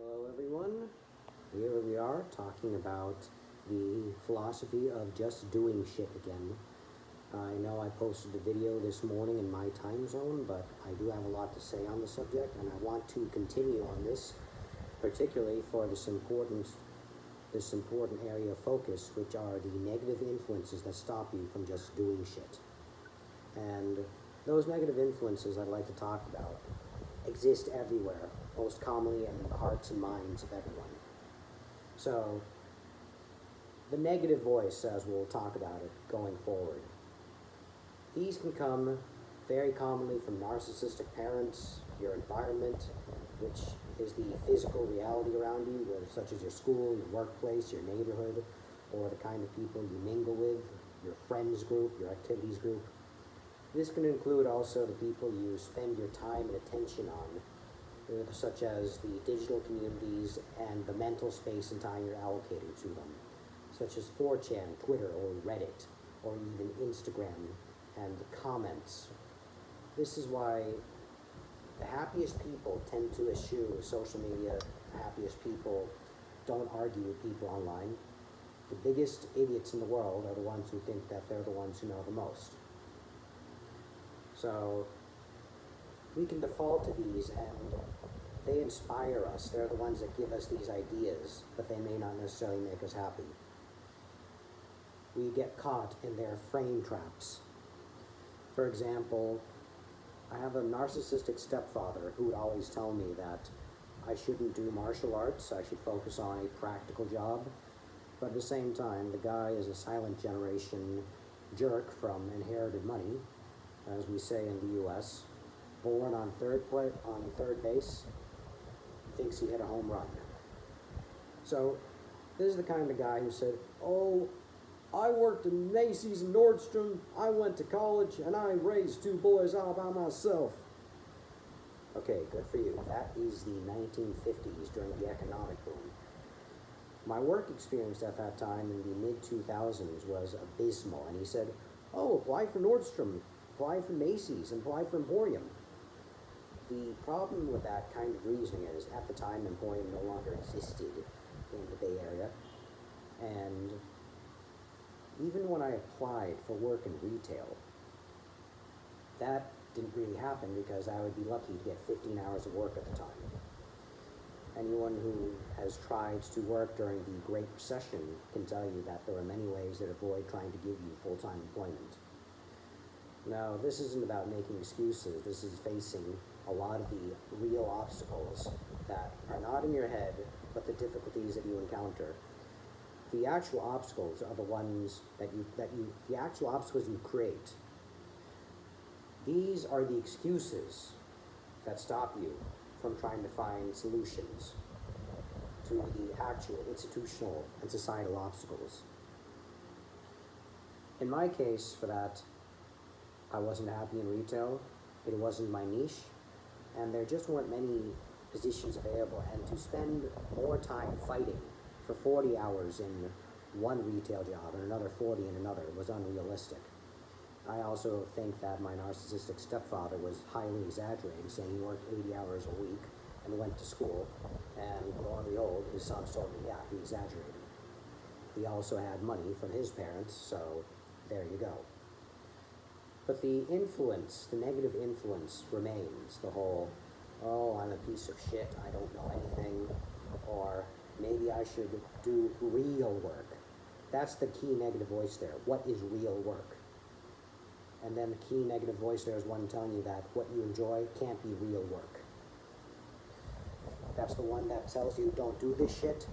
Hello everyone, here we are talking about the philosophy of just doing shit again. I know I posted a video this morning in my time zone, but I do have a lot to say on the subject, and I want to continue on this, particularly for this important area of focus, which are the negative influences that stop you from just doing shit. And those negative influences I'd like to talk about exist everywhere, most commonly in the hearts and minds of everyone. So, the negative voice, as we'll talk about it going forward, these can come very commonly from narcissistic parents, your environment, which is the physical reality around you, such as your school, your workplace, your neighborhood, or the kind of people you mingle with, your friends group, your activities group. This can include also the people you spend your time and attention on, such as the digital communities and the mental space and time you're allocating to them, such as 4chan, Twitter, or Reddit, or even Instagram and the comments. This is why the happiest people tend to eschew social media. The happiest people don't argue with people online. The biggest idiots in the world are the ones who think that they're the ones who know the most. So we can default to these, and they inspire us. They're the ones that give us these ideas, but they may not necessarily make us happy. We get caught in their frame traps. For example, I have a narcissistic stepfather who would always tell me that I shouldn't do martial arts, I should focus on a practical job, but at the same time, the guy is a silent generation jerk from inherited money, as we say in the U.S., born on third base, thinks he hit a home run. So this is the kind of guy who said, "Oh, I worked in Macy's and Nordstrom, I went to college, and I raised two boys all by myself." Okay, good for you. That is the 1950s during the economic boom. My work experience at that time in the mid-2000s was abysmal, and he said, "Oh, apply for Nordstrom, apply for Macy's, and apply for Emporium." The problem with that kind of reasoning is, at the time, Emporium no longer existed in the Bay Area, and even when I applied for work in retail, that didn't really happen because I would be lucky to get 15 hours of work at the time. Anyone who has tried to work during the Great Recession can tell you that there are many ways that avoid trying to give you full-time employment. Now, this isn't about making excuses. This is facing a lot of the real obstacles that are not in your head, but the difficulties that you encounter. The actual obstacles are the ones the actual obstacles you create. These are the excuses that stop you from trying to find solutions to the actual institutional and societal obstacles. In my case, for that, I wasn't happy in retail, it wasn't my niche, and there just weren't many positions available, and to spend more time fighting for 40 hours in one retail job and another 40 in another was unrealistic. I also think that my narcissistic stepfather was highly exaggerating, saying he worked 80 hours a week and went to school, and lo and behold, his son told me, yeah, he exaggerated. He also had money from his parents, so there you go. But the influence, the negative influence remains. The whole, "Oh, I'm a piece of shit, I don't know anything," or "maybe I should do real work." That's the key negative voice there. What is real work? And then the key negative voice there is one telling you that what you enjoy can't be real work. That's the one that tells you, don't do this shit.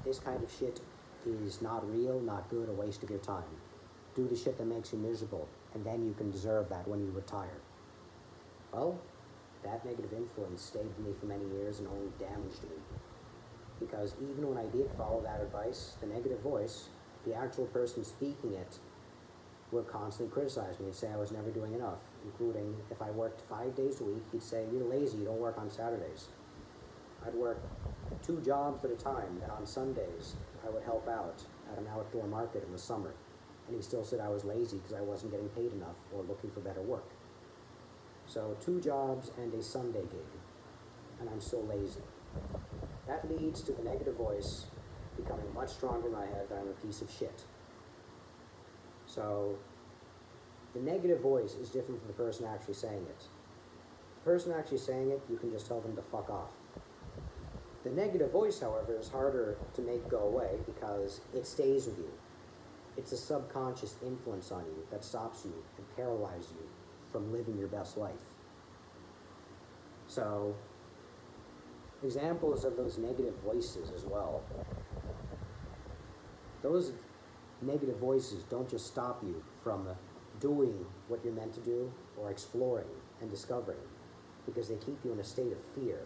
This kind of shit is not real, not good, a waste of your time. Do the shit that makes you miserable, and then you can deserve that when you retire. Well, that negative influence stayed with me for many years and only damaged me. Because even when I did follow that advice, the negative voice, the actual person speaking it, would constantly criticize me and say I was never doing enough, including if I worked 5 days a week, he'd say, "You're lazy, you don't work on Saturdays." I'd work 2 jobs at a time, and on Sundays, I would help out at an outdoor market in the summer. And he still said I was lazy because I wasn't getting paid enough or looking for better work. So 2 jobs and a Sunday gig, and I'm still lazy. That that leads to the negative voice becoming much stronger in my head that I'm a piece of shit. So the negative voice is different from the person actually saying it. The person actually saying it, you can just tell them to fuck off. The negative voice, however, is harder to make go away because it stays with you. It's a subconscious influence on you that stops you and paralyzes you from living your best life. So, examples of those negative voices as well. Those negative voices don't just stop you from doing what you're meant to do or exploring and discovering, because they keep you in a state of fear,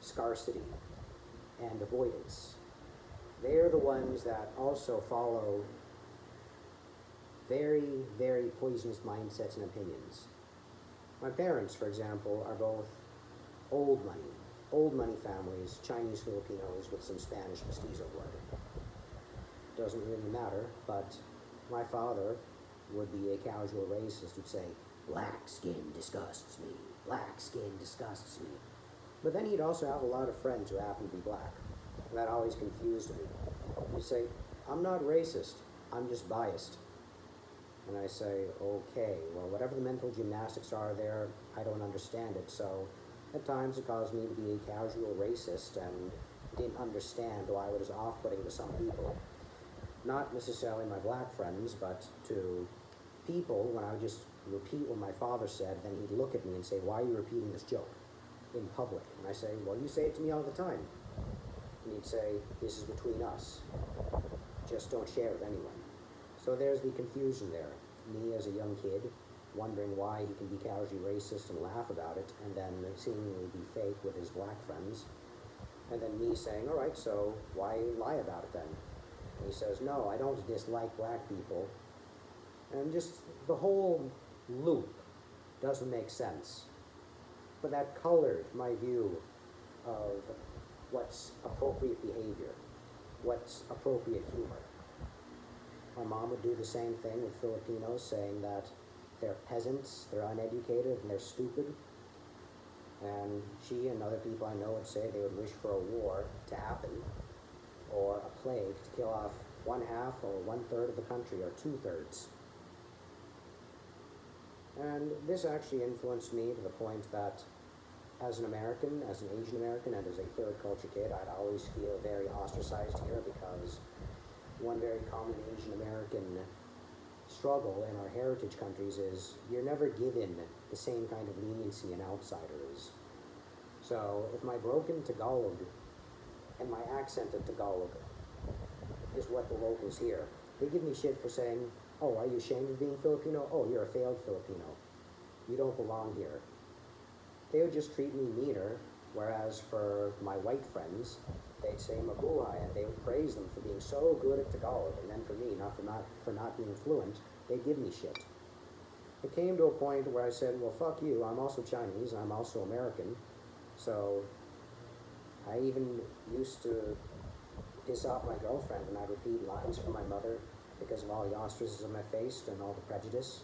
scarcity, and avoidance. They're the ones that also follow very, very poisonous mindsets and opinions. My parents, for example, are both old money families, Chinese Filipinos with some Spanish mestizo blood. Doesn't really matter, but my father would be a casual racist who'd say, black skin disgusts me, black skin disgusts me. But then he'd also have a lot of friends who happened to be black. And that always confused me. He'd say, I'm not racist, I'm just biased. And I say, okay, well, whatever the mental gymnastics are there, I don't understand it. So at times it caused me to be a casual racist and didn't understand why it was off-putting to some people. Not necessarily my black friends, but to people, when I would just repeat what my father said, then he'd look at me and say, why are you repeating this joke in public? And I say, well, you say it to me all the time. And he'd say, this is between us. Just don't share with anyone. So there's the confusion there. Me as a young kid, wondering why he can be casually racist and laugh about it, and then seemingly be fake with his black friends. And then me saying, all right, so why lie about it then? And he says, no, I don't dislike black people. And just the whole loop doesn't make sense. But that colored my view of what's appropriate behavior, what's appropriate humor. My mom would do the same thing with Filipinos, saying that they're peasants, they're uneducated, and they're stupid. And she and other people I know would say they would wish for a war to happen, or a plague to kill off 1/2 or 1/3 of the country, or 2/3. And this actually influenced me to the point that as an American, as an Asian American, and as a third culture kid, I'd always feel very ostracized here, because one very common Asian American struggle in our heritage countries is you're never given the same kind of leniency an outsider is. So if my broken Tagalog and my accented Tagalog is what the locals hear, they give me shit for saying, oh, are you ashamed of being Filipino? Oh, you're a failed Filipino. You don't belong here. They would just treat me meaner, whereas for my white friends, they'd say mabuhay, and they would praise them for being so good at Tagalog, and then for me, for not being fluent, they'd give me shit. It came to a point where I said, well, fuck you, I'm also Chinese, and I'm also American, so I even used to piss off my girlfriend when I'd repeat lines from my mother because of all the ostracism I faced and all the prejudice.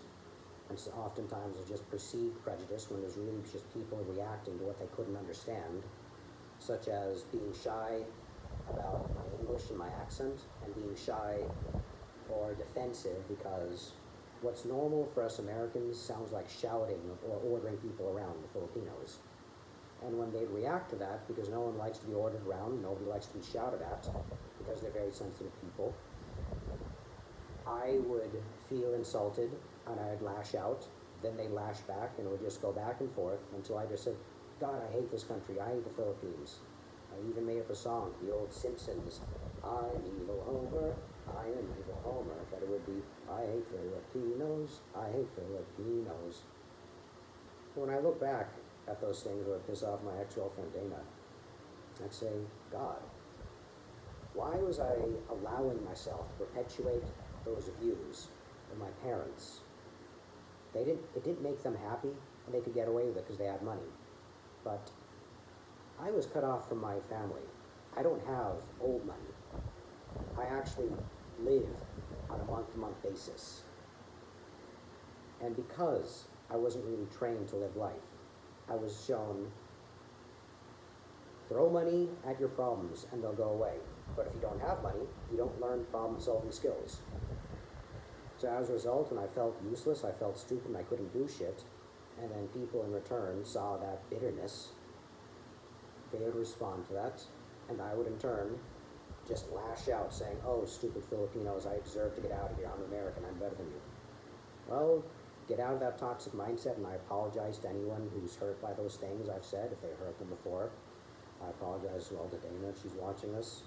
And so oftentimes it's just perceived prejudice when there's really just people reacting to what they couldn't understand, such as being shy about my English and my accent, and being shy or defensive because what's normal for us Americans sounds like shouting or ordering people around the Filipinos. And when they react to that, because no one likes to be ordered around, nobody likes to be shouted at, because they're very sensitive people, I would feel insulted, and I'd lash out, then they lash back, and it would just go back and forth until I just said, God, I hate this country, I hate the Philippines. I even made up a song, the old Simpsons, I'm evil Homer, I am evil Homer, but it would be, I hate Filipinos, I hate Filipinos. When I look back at those things that would piss off my ex-girlfriend Dana, I'd say, God, why was I allowing myself to perpetuate those views of my parents? It didn't make them happy, and they could get away with it because they had money. But I was cut off from my family. I don't have old money. I actually live on a month-to-month basis. And because I wasn't really trained to live life, I was shown Throw money at your problems and they'll go away. But if you don't have money, you don't learn problem-solving skills. So as a result, when I felt useless, I felt stupid, and I couldn't do shit, and then people in return saw that bitterness, they would respond to that, and I would in turn just lash out saying, oh, stupid Filipinos, I deserve to get out of here, I'm American, I'm better than you. Well, get out of that toxic mindset, and I apologize to anyone who's hurt by those things I've said, if they hurt them before. I apologize as well to Dana if she's watching this.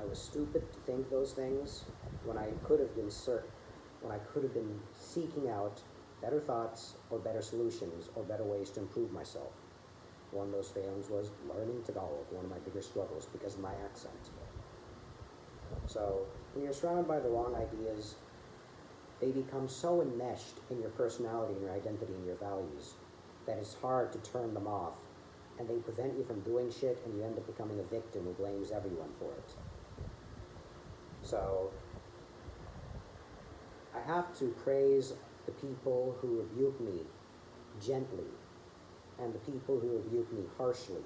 I was stupid to think those things when I could have been seeking out better thoughts or better solutions or better ways to improve myself. One of those failings was learning Tagalog, one of my biggest struggles because of my accent. So when you're surrounded by the wrong ideas, they become so enmeshed in your personality and your identity and your values that it's hard to turn them off, and they prevent you from doing shit, and you end up becoming a victim who blames everyone for it. So I have to praise the people who rebuke me gently and the people who rebuke me harshly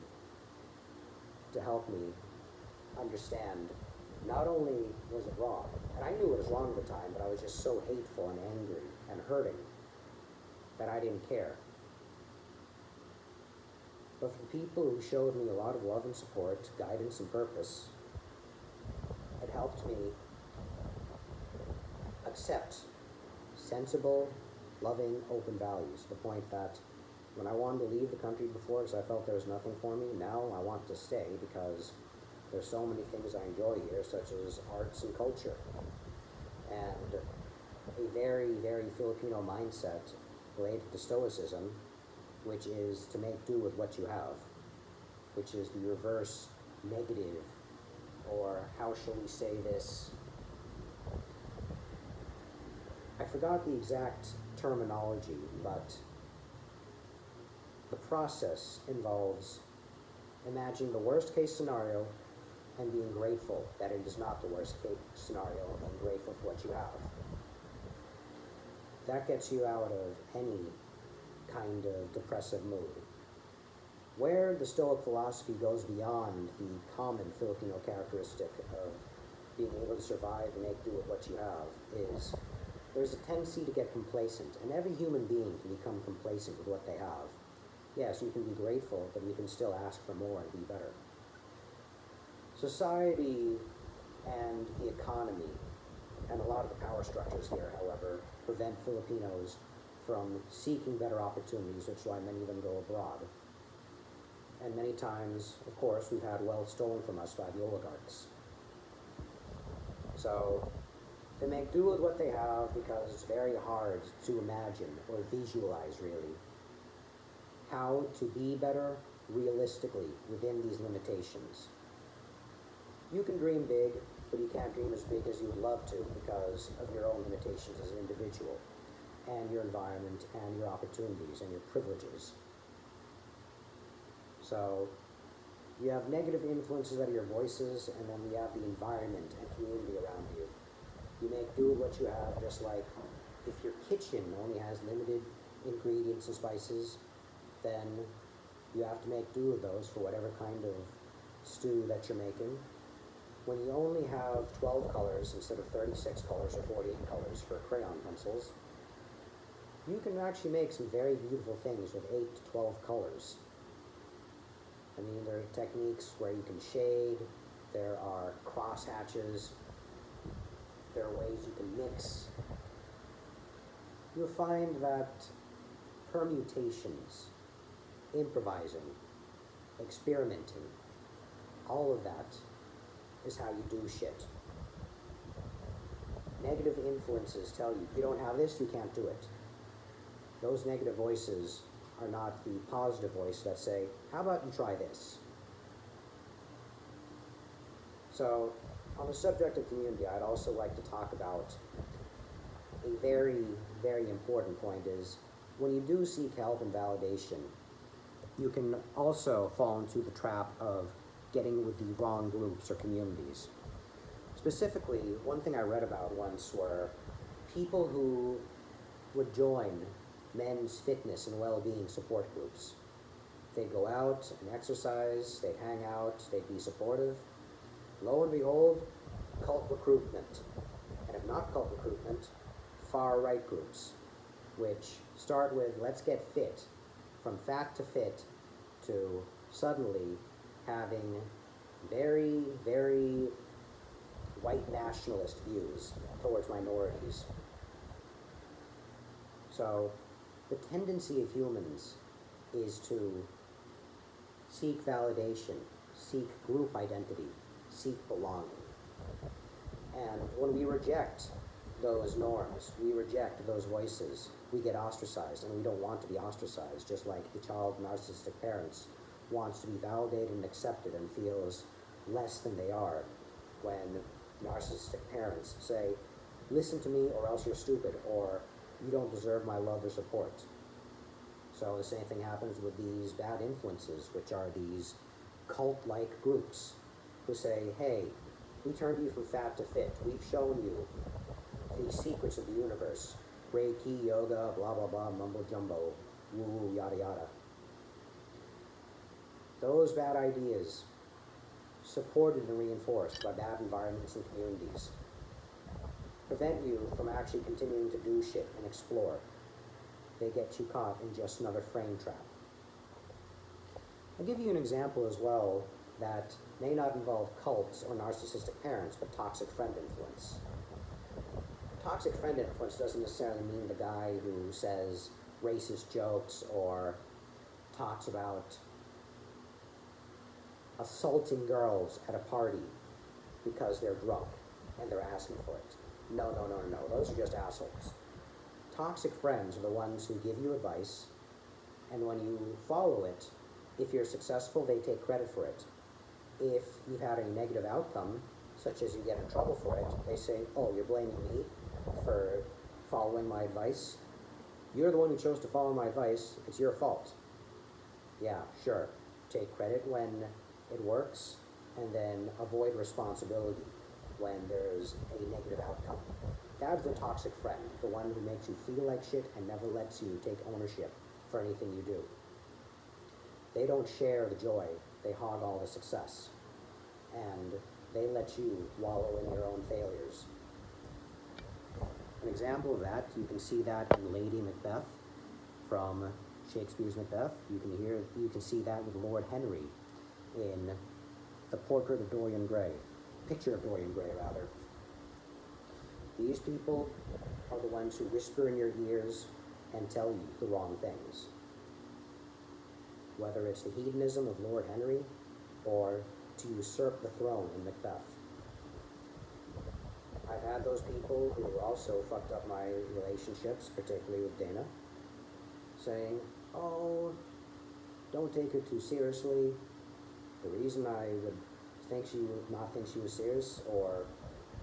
to help me understand not only was it wrong, and I knew it was wrong at the time, but I was just so hateful and angry and hurting that I didn't care. But for the people who showed me a lot of love and support, guidance and purpose, it helped me accept sensible, loving, open values, to the point that when I wanted to leave the country before because I felt there was nothing for me, now I want to stay because there's so many things I enjoy here, such as arts and culture. And a very, very Filipino mindset related to Stoicism, which is to make do with what you have, which is the reverse negative, or how shall we say this? I forgot the exact terminology, but the process involves imagining the worst case scenario and being grateful that it is not the worst case scenario and grateful for what you have. That gets you out of any kind of depressive mood. Where the Stoic philosophy goes beyond the common Filipino characteristic of being able to survive and make do with what you have is there's a tendency to get complacent, and every human being can become complacent with what they have. Yes, you can be grateful, but you can still ask for more and be better. Society and the economy and a lot of the power structures here, however, prevent Filipinos from seeking better opportunities, which is why many of them go abroad. And many times, of course, we've had wealth stolen from us by the oligarchs. So they make do with what they have because it's very hard to imagine or visualize, really, how to be better realistically within these limitations. You can dream big, but you can't dream as big as you would love to because of your own limitations as an individual, and your environment, and your opportunities, and your privileges. So you have negative influences that are your voices, and then you have the environment and community around you. You make do with what you have, just like if your kitchen only has limited ingredients and spices, then you have to make do with those for whatever kind of stew that you're making. When you only have 12 colors instead of 36 colors or 48 colors for crayon pencils, you can actually make some very beautiful things with 8 to 12 colors. I mean, there are techniques where you can shade, there are cross hatches, there are ways you can mix. You'll find that permutations, improvising, experimenting, all of that is how you do shit. Negative influences tell you, you don't have this, you can't do it. Those negative voices are not the positive voice that say, how about you try this? So, on the subject of community, I'd also like to talk about a very, very important point is, when you do seek help and validation, you can also fall into the trap of getting with the wrong groups or communities. Specifically, one thing I read about once were people who would join men's fitness and well-being support groups. They'd go out and exercise, they'd hang out, they'd be supportive. Lo and behold, cult recruitment. And if not cult recruitment, far-right groups, which start with let's get fit, from fat to fit, to suddenly having very, very white nationalist views towards minorities. So the tendency of humans is to seek validation, seek group identity, seek belonging. And when we reject those norms, we reject those voices, we get ostracized, and we don't want to be ostracized, just like the child of narcissistic parents wants to be validated and accepted and feels less than they are when narcissistic parents say, listen to me or else you're stupid, or you don't deserve my love or support. So the same thing happens with these bad influences, which are these cult-like groups who say, hey, we turned you from fat to fit. We've shown you the secrets of the universe. Reiki, yoga, blah, blah, blah, mumbo jumbo, woo, yada, yada. Those bad ideas, supported and reinforced by bad environments and communities, prevent you from actually continuing to do shit and explore. They get you caught in just another frame trap. I'll give you an example as well that may not involve cults or narcissistic parents, but toxic friend influence. Toxic friend influence doesn't necessarily mean the guy who says racist jokes or talks about assaulting girls at a party because they're drunk and they're asking for it. No. Those are just assholes. Toxic friends are the ones who give you advice, and when you follow it, if you're successful, they take credit for it. If you've had a negative outcome, such as you get in trouble for it, they say, oh, you're blaming me for following my advice? You're the one who chose to follow my advice. It's your fault. Yeah, sure. Take credit when it works, and then avoid responsibility when there's a negative outcome. That's the toxic friend, the one who makes you feel like shit and never lets you take ownership for anything you do. They don't share the joy, they hog all the success, and they let you wallow in your own failures. An example of that, you can see that in Lady Macbeth from Shakespeare's Macbeth. You can see that with Lord Henry in the portrait of Dorian Gray, picture of Dorian Gray rather. These people are the ones who whisper in your ears and tell you the wrong things. Whether it's the hedonism of Lord Henry or to usurp the throne in Macbeth. I've had those people who also fucked up my relationships, particularly with Dana, saying, oh, don't take her too seriously. The reason I would not think she was serious or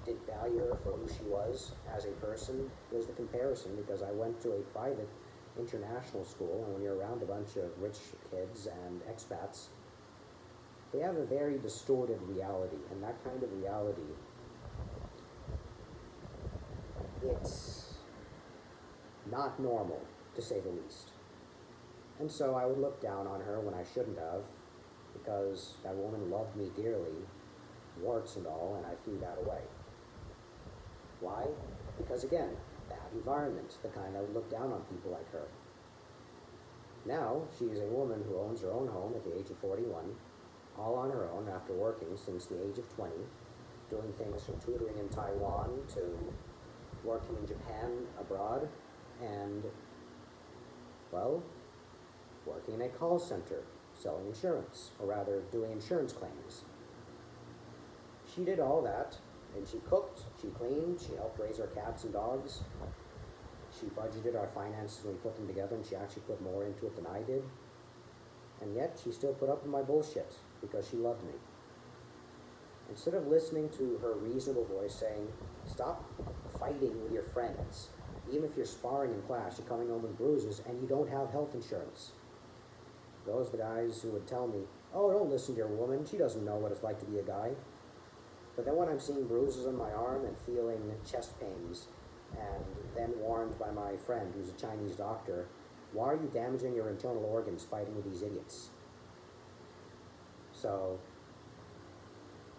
didn't value her for who she was as a person was the comparison, because I went to a private international school, and when you're around a bunch of rich kids and expats, they have a very distorted reality, and that kind of reality, it's not normal, to say the least. And so I would look down on her when I shouldn't have, because that woman loved me dearly, warts and all, and I threw that away. Why? Because again, bad environment, the kind that would look down on people like her. Now, she is a woman who owns her own home at the age of 41, all on her own after working since the age of 20, doing things from tutoring in Taiwan to working in Japan abroad, and, well, working in a call center, selling insurance, or rather doing insurance claims. She did all that, and she cooked, she cleaned, she helped raise our cats and dogs. She budgeted our finances when we put them together, and she actually put more into it than I did. And yet, she still put up with my bullshit, because she loved me. Instead of listening to her reasonable voice saying, stop fighting with your friends. Even if you're sparring in class, you're coming home with bruises, and you don't have health insurance. Those are the guys who would tell me, oh, don't listen to your woman, she doesn't know what it's like to be a guy. But then when I'm seeing bruises on my arm and feeling chest pains, and then warned by my friend who's a Chinese doctor, why are you damaging your internal organs fighting with these idiots? So,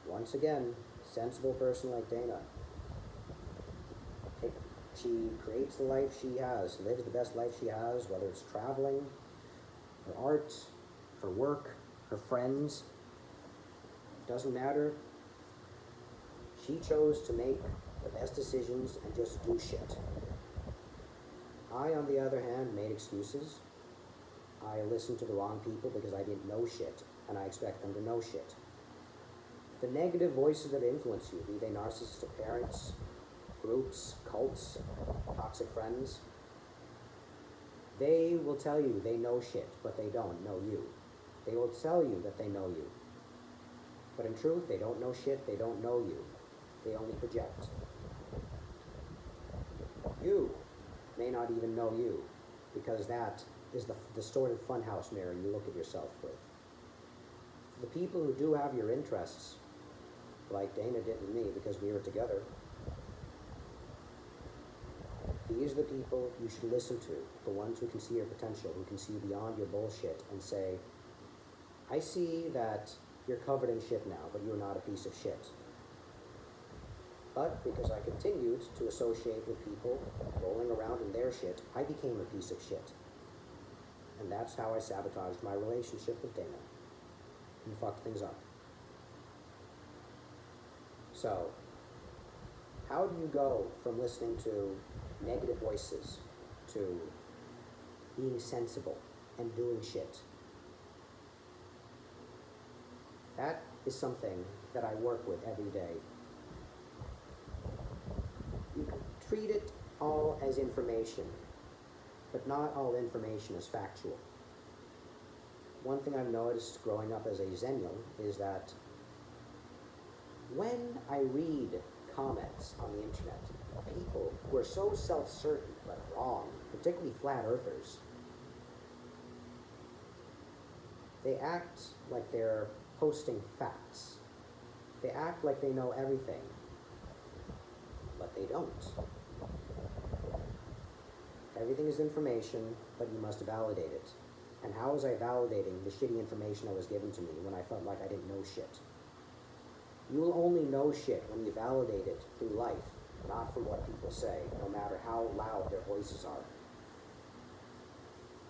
once again, sensible person like Dana. She creates the life she has, lives the best life she has, whether it's traveling, her art, her work, her friends. Doesn't matter. She chose to make the best decisions and just do shit. I, on the other hand, made excuses. I listened to the wrong people because I didn't know shit, and I expect them to know shit. The negative voices that influence you, be they narcissistic parents, groups, cults, toxic friends, they will tell you they know shit, but they don't know you. They will tell you that they know you. But in truth, they don't know shit, they don't know you. They only project. You may not even know you, because that is the distorted funhouse mirror you look at yourself with. The people who do have your interests, like Dana did with me because we were together, these are the people you should listen to, the ones who can see your potential, who can see beyond your bullshit and say, I see that you're covered in shit now, but you're not a piece of shit. But because I continued to associate with people rolling around in their shit, I became a piece of shit. And that's how I sabotaged my relationship with Dana and fucked things up. So, how do you go from listening to negative voices to being sensible and doing shit? That is something that I work with every day. You can treat it all as information, but not all information is factual. One thing I've noticed growing up as a Xennial is that when I read comments on the internet, people who are so self-certain but wrong, particularly flat earthers, they act like they're posting facts. They act like they know everything, but they don't. Everything is information, but you must validate it. And how was I validating the shitty information that was given to me when I felt like I didn't know shit? You will only know shit when you validate it through life, not from what people say, no matter how loud their voices are.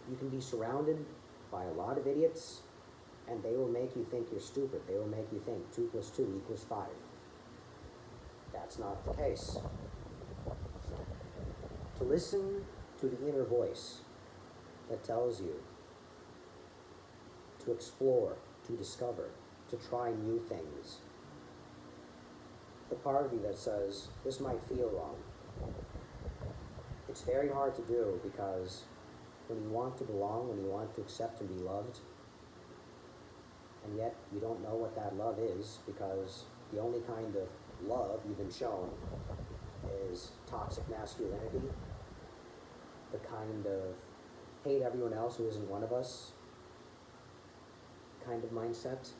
You can be surrounded by a lot of idiots, and they will make you think you're stupid. They will make you think 2 + 2 = 5. That's not the case. To listen to the inner voice that tells you to explore, to discover, to try new things. The part of you that says, this might feel wrong. It's very hard to do because when you want to belong, when you want to accept and be loved, and yet you don't know what that love is because the only kind of love you've been shown is toxic masculinity, the kind of hate everyone else who isn't one of us kind of mindset.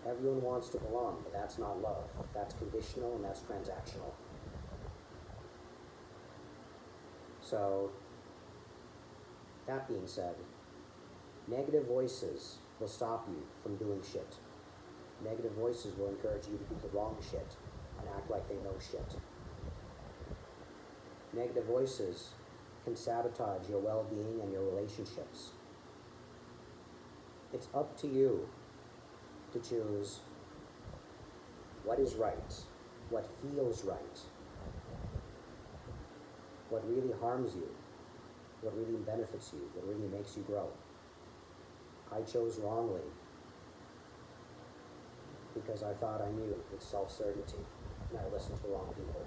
Everyone wants to belong, but that's not love. That's conditional and that's transactional. So, that being said, negative voices will stop you from doing shit. Negative voices will encourage you to do the wrong shit and act like they know shit. Negative voices can sabotage your well-being and your relationships. It's up to you to choose what is right, what feels right, what really harms you, what really benefits you, what really makes you grow. I chose wrongly because I thought I knew with self-certainty, and I listened to the wrong people.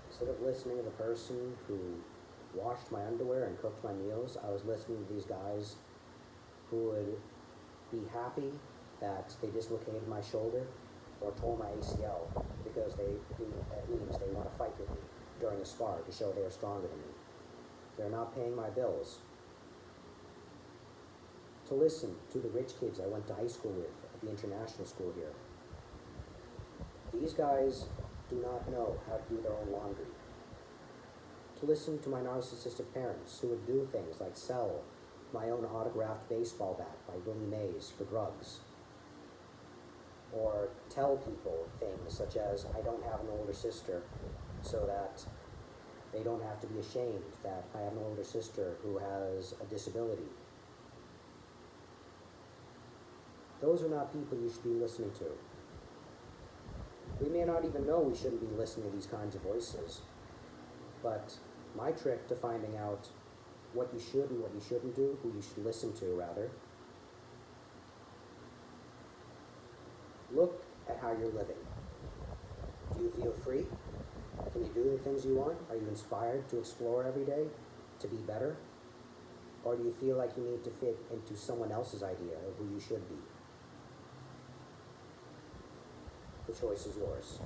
Instead of listening to the person who washed my underwear and cooked my meals, I was listening to these guys who would be happy that they dislocated my shoulder or tore my ACL because that means they want to fight with me during a spar to show they're stronger than me. They're not paying my bills. To listen to the rich kids I went to high school with at the international school here. These guys do not know how to do their own laundry. To listen to my narcissistic parents who would do things like sell my own autographed baseball bat by Willie Mays for drugs. Or tell people things such as, I don't have an older sister, so that they don't have to be ashamed that I have an older sister who has a disability. Those are not people you should be listening to. We may not even know we shouldn't be listening to these kinds of voices, but my trick to finding out what you should and what you shouldn't do, who you should listen to rather, look at how you're living. Do you feel free? Can you do the things you want? Are you inspired to explore every day, to be better? Or do you feel like you need to fit into someone else's idea of who you should be? The choice is yours.